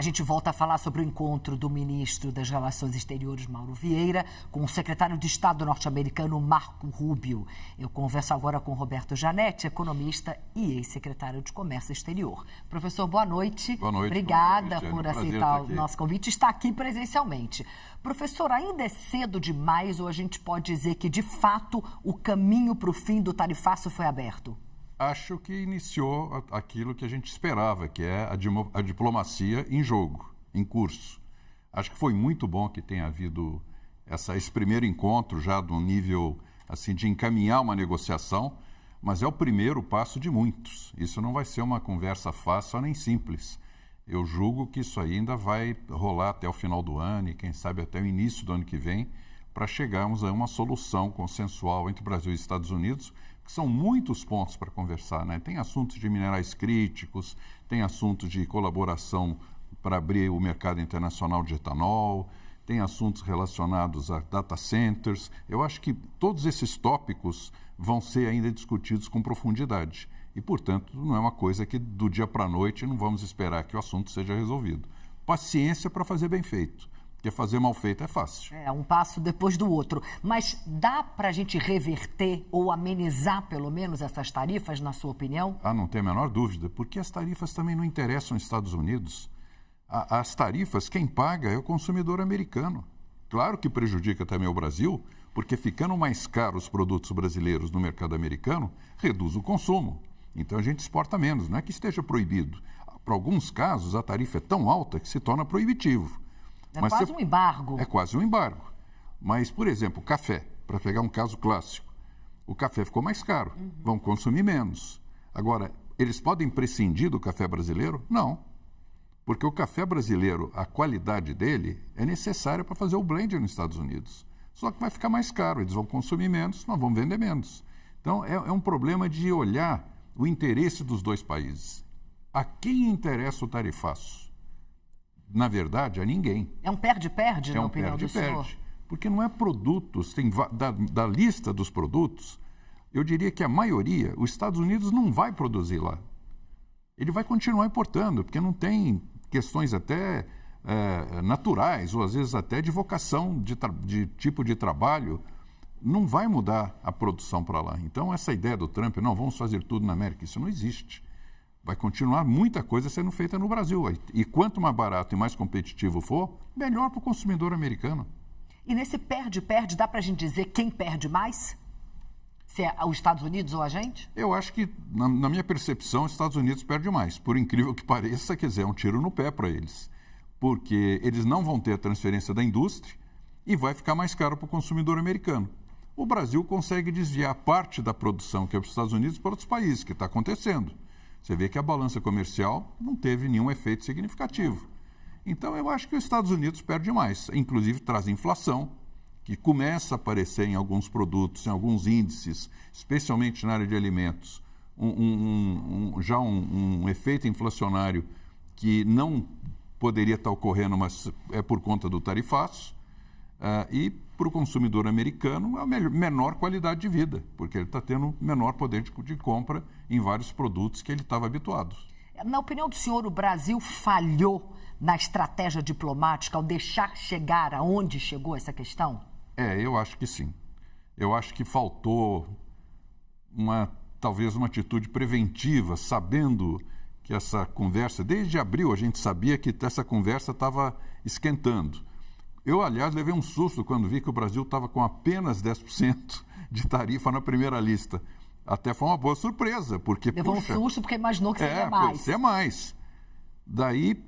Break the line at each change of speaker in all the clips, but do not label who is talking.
A gente volta a falar sobre o encontro do ministro das Relações Exteriores, Mauro Vieira, com o secretário de Estado norte-americano, Marco Rubio. Eu converso agora com Roberto Janetti, economista e ex-secretário de Comércio Exterior. Professor, boa noite.
Boa noite.
Obrigada por aceitar o nosso convite e estar aqui presencialmente. Professor, ainda é cedo demais ou a gente pode dizer que, de fato, o caminho para o fim do tarifaço foi aberto?
Acho que iniciou aquilo que a gente esperava, que é a diplomacia em jogo, em curso. Acho que foi muito bom que tenha havido esse primeiro encontro já de um nível assim, de encaminhar uma negociação, mas é o primeiro passo de muitos. Isso não vai ser uma conversa fácil nem simples. Eu julgo que isso ainda vai rolar até o final do ano e, quem sabe, até o início do ano que vem, para chegarmos a uma solução consensual entre o Brasil e os Estados Unidos, que são muitos pontos para conversar, né? Tem assuntos de minerais críticos, tem assuntos de colaboração para abrir o mercado internacional de etanol, tem assuntos relacionados a data centers. Eu acho que todos esses tópicos vão ser ainda discutidos com profundidade. E, portanto, não é uma coisa que do dia para a noite não vamos esperar que o assunto seja resolvido. Paciência para fazer bem feito. Porque fazer mal feito é fácil.
É, um passo depois do outro. Mas dá para a gente reverter ou amenizar, pelo menos, essas tarifas, na sua opinião?
Não tem a menor dúvida, porque as tarifas também não interessam os Estados Unidos. As tarifas, quem paga é o consumidor americano. Claro que prejudica também o Brasil, porque ficando mais caros os produtos brasileiros no mercado americano, reduz o consumo. Então a gente exporta menos, não é que esteja proibido. Para alguns casos, a tarifa é tão alta que se torna proibitivo.
É quase um embargo.
É quase um embargo. Mas, por exemplo, o café, para pegar um caso clássico, o café ficou mais caro, vão consumir menos. Agora, eles podem prescindir do café brasileiro? Não. Porque o café brasileiro, a qualidade dele é necessária para fazer o blend nos Estados Unidos. Só que vai ficar mais caro, eles vão consumir menos, nós vamos vender menos. Então, é um problema de olhar o interesse dos dois países. A quem interessa o tarifaço? Na verdade, a ninguém.
É um perde-perde, na opinião do senhor?
Perde-perde. Porque não é produtos, da lista dos produtos, eu diria que a maioria, os Estados Unidos não vai produzir lá. Ele vai continuar importando, porque não tem questões até naturais, ou às vezes até de vocação, de tipo de trabalho, não vai mudar a produção para lá. Então, essa ideia do Trump, não, vamos fazer tudo na América, isso não existe. Vai continuar muita coisa sendo feita no Brasil. E quanto mais barato e mais competitivo for, melhor para o consumidor americano.
E nesse perde-perde, dá para a gente dizer quem perde mais? Se é os Estados Unidos ou a gente?
Eu acho que, na minha percepção, os Estados Unidos perdem mais. Por incrível que pareça, quer dizer, é um tiro no pé para eles. Porque eles não vão ter a transferência da indústria e vai ficar mais caro para o consumidor americano. O Brasil consegue desviar parte da produção que é para os Estados Unidos para outros países, que está acontecendo. Você vê que a balança comercial não teve nenhum efeito significativo. Então, eu acho que os Estados Unidos perdem mais. Inclusive, traz inflação, que começa a aparecer em alguns produtos, em alguns índices, especialmente na área de alimentos, já um efeito inflacionário que não poderia estar ocorrendo, mas é por conta do tarifaço. E para o consumidor americano, a menor qualidade de vida, porque ele está tendo menor poder de compra em vários produtos que ele estava habituado.
Na opinião do senhor, o Brasil falhou na estratégia diplomática ao deixar chegar aonde chegou essa questão?
Eu acho que sim. Eu acho que faltou talvez uma atitude preventiva, sabendo que essa conversa, desde abril a gente sabia que essa conversa estava esquentando. Eu, aliás, levei um susto quando vi que o Brasil estava com apenas 10% de tarifa na primeira lista. Até foi uma boa surpresa, porque...
Levou um susto porque imaginou que seria mais.
Ser mais. Daí,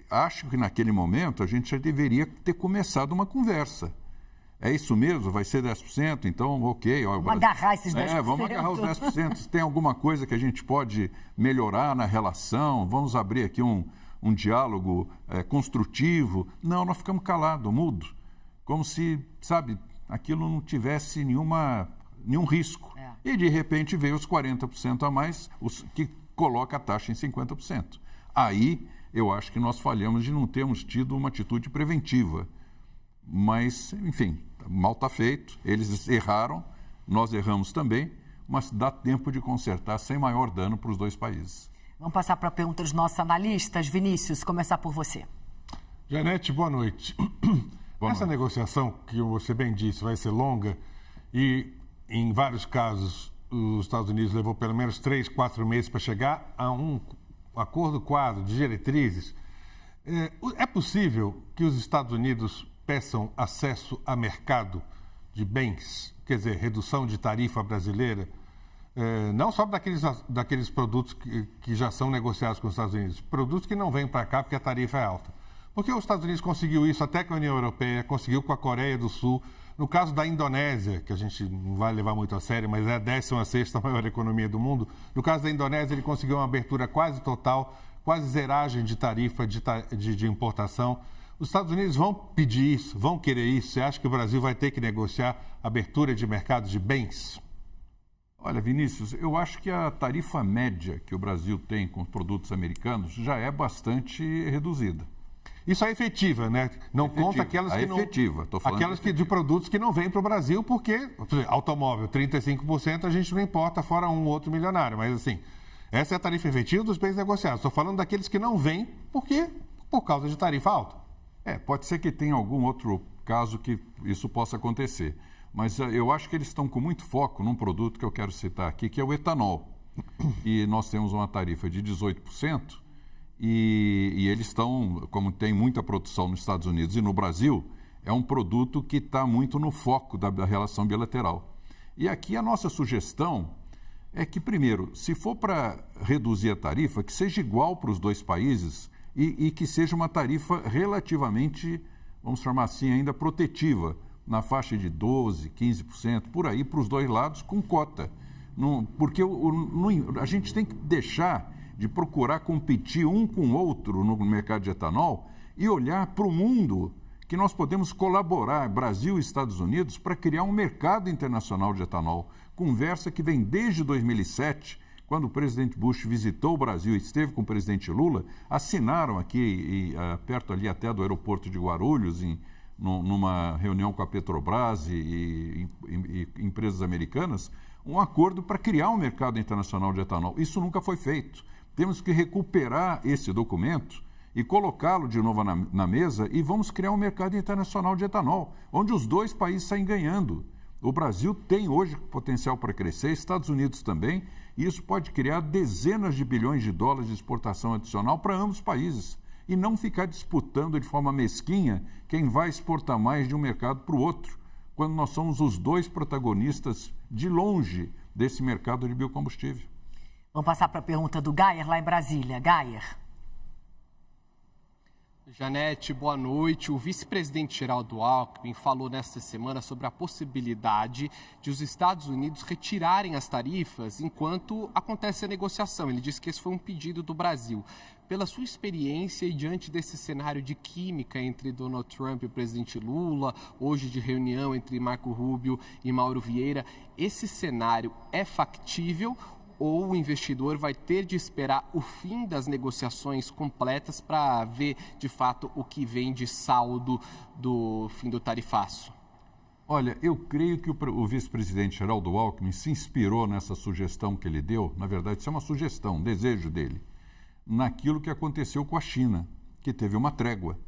acho que naquele momento a gente já deveria ter começado uma conversa. É isso mesmo? Vai ser 10%? Então, ok.
Vamos agarrar esses 10%.
Vamos agarrar os 10%. Tem alguma coisa que a gente pode melhorar na relação? Vamos abrir aqui um diálogo construtivo. Não, nós ficamos calados, mudos. Como se, sabe, aquilo não tivesse nenhum risco. E, de repente, veio os 40% a mais, que coloca a taxa em 50%. Aí, eu acho que nós falhamos de não termos tido uma atitude preventiva. Mas, enfim, mal está feito. Eles erraram, nós erramos também, mas dá tempo de consertar sem maior dano para os dois países.
Vamos passar para a pergunta dos nossos analistas. Vinícius, começar por você.
Janete, boa noite. Essa negociação, que você bem disse, vai ser longa e, em vários casos, os Estados Unidos levou pelo menos 3, 4 meses para chegar a um acordo quadro de diretrizes. É possível que os Estados Unidos peçam acesso a mercado de bens, quer dizer, redução de tarifa brasileira, não só daqueles produtos que já são negociados com os Estados Unidos, produtos que não vêm para cá porque a tarifa é alta. Porque os Estados Unidos conseguiu isso até com a União Europeia, conseguiu com a Coreia do Sul. No caso da Indonésia, que a gente não vai levar muito a sério, mas é a 16ª maior economia do mundo, no caso da Indonésia ele conseguiu uma abertura quase total, quase zeragem de tarifa de importação. Os Estados Unidos vão pedir isso, vão querer isso. Você acha que o Brasil vai ter que negociar abertura de mercado de bens?
Olha, Vinícius, eu acho que a tarifa média que o Brasil tem com os produtos americanos já é bastante reduzida.
Isso é efetiva, né? Não efetiva. Conta aquelas que não...
efetiva, estou falando
aquelas que de produtos que não vêm para o Brasil, porque, por exemplo, automóvel, 35% a gente não importa, fora um ou outro milionário. Mas, assim, essa é a tarifa efetiva dos bens negociados. Estou falando daqueles que não vêm por causa de tarifa alta.
Pode ser que tenha algum outro caso que isso possa acontecer. Mas eu acho que eles estão com muito foco num produto que eu quero citar aqui, que é o etanol. E nós temos uma tarifa de 18%. E eles estão, como tem muita produção nos Estados Unidos e no Brasil, é um produto que está muito no foco da relação bilateral. E aqui a nossa sugestão é que, primeiro, se for para reduzir a tarifa, que seja igual para os dois países e que seja uma tarifa relativamente, vamos chamar assim, ainda protetiva, na faixa de 12%, 15%, por aí, para os dois lados, com cota. Porque a gente tem que deixar de procurar competir um com o outro no mercado de etanol e olhar para o mundo que nós podemos colaborar, Brasil e Estados Unidos, para criar um mercado internacional de etanol. Conversa que vem desde 2007, quando o presidente Bush visitou o Brasil e esteve com o presidente Lula, assinaram aqui, perto ali até do aeroporto de Guarulhos, numa reunião com a Petrobras e empresas americanas, um acordo para criar um mercado internacional de etanol. Isso nunca foi feito. Temos que recuperar esse documento e colocá-lo de novo na mesa e vamos criar um mercado internacional de etanol, onde os dois países saem ganhando. O Brasil tem hoje potencial para crescer, Estados Unidos também, e isso pode criar dezenas de bilhões de dólares de exportação adicional para ambos os países e não ficar disputando de forma mesquinha quem vai exportar mais de um mercado para o outro, quando nós somos os dois protagonistas de longe desse mercado de biocombustível.
Vamos passar para a pergunta do Gayer, lá em Brasília. Gayer.
Janete, boa noite. O vice-presidente Geraldo Alckmin falou nesta semana sobre a possibilidade de os Estados Unidos retirarem as tarifas enquanto acontece a negociação. Ele disse que esse foi um pedido do Brasil. Pela sua experiência e diante desse cenário de química entre Donald Trump e o presidente Lula, hoje de reunião entre Marco Rubio e Mauro Vieira, esse cenário é factível ou o investidor vai ter de esperar o fim das negociações completas para ver, de fato, o que vem de saldo do fim do tarifaço?
Olha, eu creio que o vice-presidente Geraldo Alckmin se inspirou nessa sugestão que ele deu, na verdade, isso é uma sugestão, um desejo dele, naquilo que aconteceu com a China, que teve uma trégua.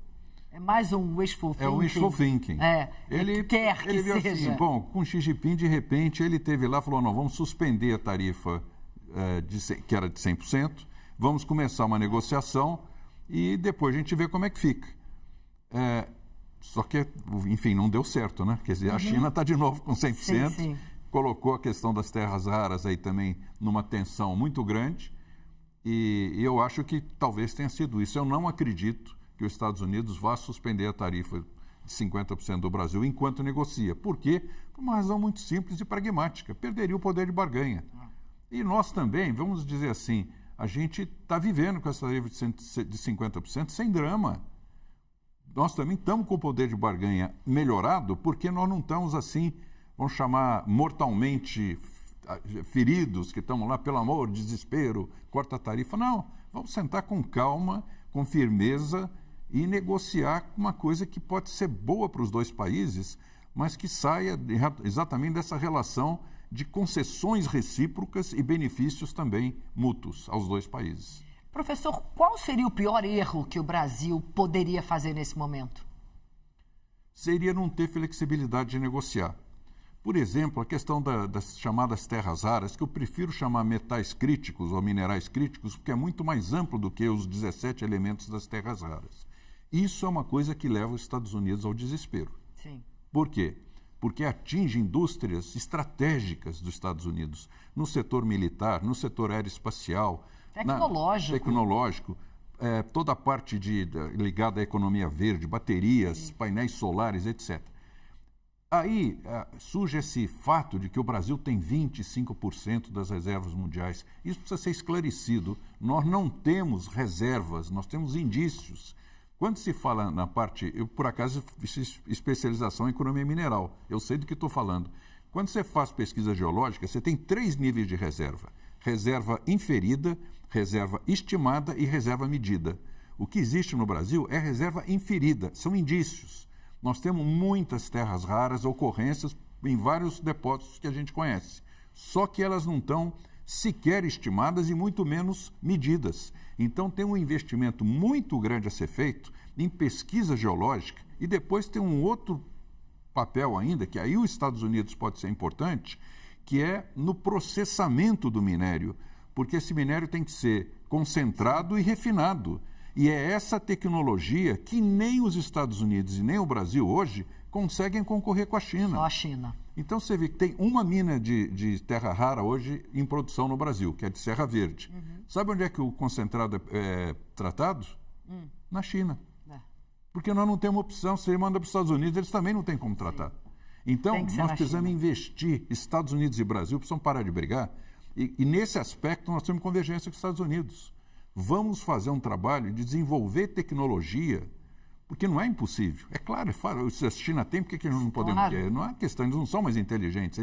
É mais um wishful thinking.
É um wishful thinking.
Ele quer que
viu
seja.
Assim, bom, com Xi Jinping, de repente, ele teve lá e falou, não, vamos suspender a tarifa que era de 100%, vamos começar uma negociação e depois a gente vê como é que fica. Só que, enfim, não deu certo, né? Quer dizer, a China está de novo com 100%,
sim.
Colocou a questão das terras raras aí também numa tensão muito grande e eu acho que talvez tenha sido isso. Eu não acredito que os Estados Unidos vá suspender a tarifa de 50% do Brasil enquanto negocia. Por quê? Por uma razão muito simples e pragmática. Perderia o poder de barganha. E nós também, vamos dizer assim, a gente está vivendo com essa tarifa de 50% sem drama. Nós também estamos com o poder de barganha melhorado porque nós não estamos assim, vamos chamar mortalmente feridos, que estamos lá, pelo amor, desespero, corta a tarifa. Não, vamos sentar com calma, com firmeza e negociar uma coisa que pode ser boa para os dois países, mas que saia exatamente dessa relação de concessões recíprocas e benefícios também mútuos aos dois países.
Professor, qual seria o pior erro que o Brasil poderia fazer nesse momento?
Seria não ter flexibilidade de negociar. Por exemplo, a questão das chamadas terras raras, que eu prefiro chamar metais críticos ou minerais críticos, porque é muito mais amplo do que os 17 elementos das terras raras. Isso é uma coisa que leva os Estados Unidos ao desespero.
Sim.
Por quê? Porque atinge indústrias estratégicas dos Estados Unidos, no setor militar, no setor aeroespacial, tecnológico, toda a parte ligada à economia verde, baterias, painéis solares, etc. Aí surge esse fato de que o Brasil tem 25% das reservas mundiais. Isso precisa ser esclarecido. Nós não temos reservas, nós temos indícios. Quando se fala na parte... Eu, por acaso, fiz especialização em economia mineral. Eu sei do que estou falando. Quando você faz pesquisa geológica, você tem 3 níveis de reserva. Reserva inferida, reserva estimada e reserva medida. O que existe no Brasil é reserva inferida, são indícios. Nós temos muitas terras raras, ocorrências em vários depósitos que a gente conhece. Só que elas não estão sequer estimadas e muito menos medidas. Então tem um investimento muito grande a ser feito em pesquisa geológica e depois tem um outro papel ainda, que aí os Estados Unidos pode ser importante, que é no processamento do minério, porque esse minério tem que ser concentrado e refinado. E é essa tecnologia que nem os Estados Unidos e nem o Brasil hoje conseguem concorrer com a China.
Só a China.
Então você vê que tem uma mina de terra rara hoje em produção no Brasil, que é de Serra Verde. Sabe onde é que o concentrado é tratado? Na China. Porque nós não temos opção. Se ele manda para os Estados Unidos, eles também não têm como tratar. Então, nós precisamos investir. Estados Unidos e Brasil precisam parar de brigar. E nesse aspecto, nós temos convergência com os Estados Unidos. Vamos fazer um trabalho de desenvolver tecnologia, porque não é impossível. É claro, se a China tem, por que nós não podemos? Claro. Não é questão, eles não são mais inteligentes.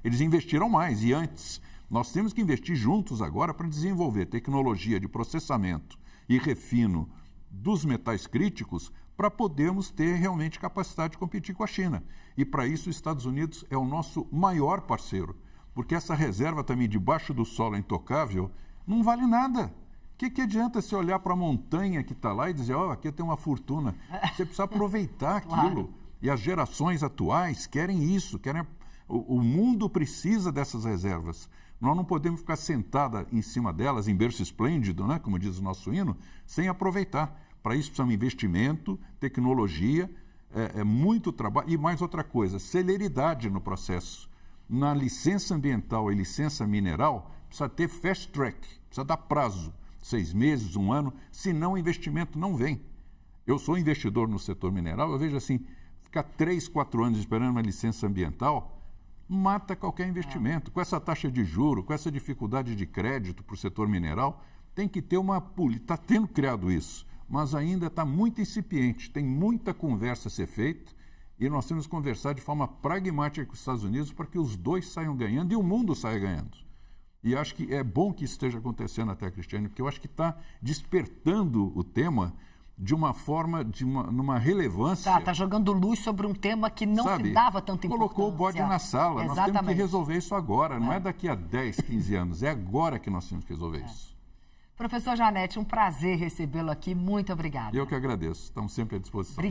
Eles investiram mais e antes. Nós temos que investir juntos agora para desenvolver tecnologia de processamento e refino dos metais críticos para podermos ter realmente capacidade de competir com a China. E para isso os Estados Unidos é o nosso maior parceiro, porque essa reserva também debaixo do solo intocável não vale nada. O que adianta você olhar para a montanha que está lá e dizer, aqui tem uma fortuna? Você precisa aproveitar aquilo. Claro. E as gerações atuais querem isso, o mundo precisa dessas reservas. Nós não podemos ficar sentada em cima delas, em berço esplêndido, né, como diz o nosso hino, sem aproveitar. Para isso precisamos de investimento, tecnologia, muito trabalho e mais outra coisa, celeridade no processo. Na licença ambiental e licença mineral, precisa ter fast track, precisa dar prazo. 6 meses, 1 ano, senão o investimento não vem. Eu sou investidor no setor mineral, eu vejo assim, ficar 3, 4 anos esperando uma licença ambiental, mata qualquer investimento. Com essa taxa de juro, com essa dificuldade de crédito para o setor mineral, tem que ter uma política. Está tendo criado isso, mas ainda está muito incipiente, tem muita conversa a ser feita e nós temos que conversar de forma pragmática com os Estados Unidos para que os dois saiam ganhando e o mundo saia ganhando. E acho que é bom que isso esteja acontecendo até, Cristiane, porque eu acho que está despertando o tema de uma forma, numa relevância...
Está jogando luz sobre um tema que não se dava tanta importância.
Colocou o bode na sala. Exatamente. Nós temos que resolver isso agora, não é daqui a 10, 15 anos, é agora que nós temos que resolver isso.
Professor Janete, um prazer recebê-lo aqui, muito obrigada.
Eu que agradeço, estamos sempre à disposição.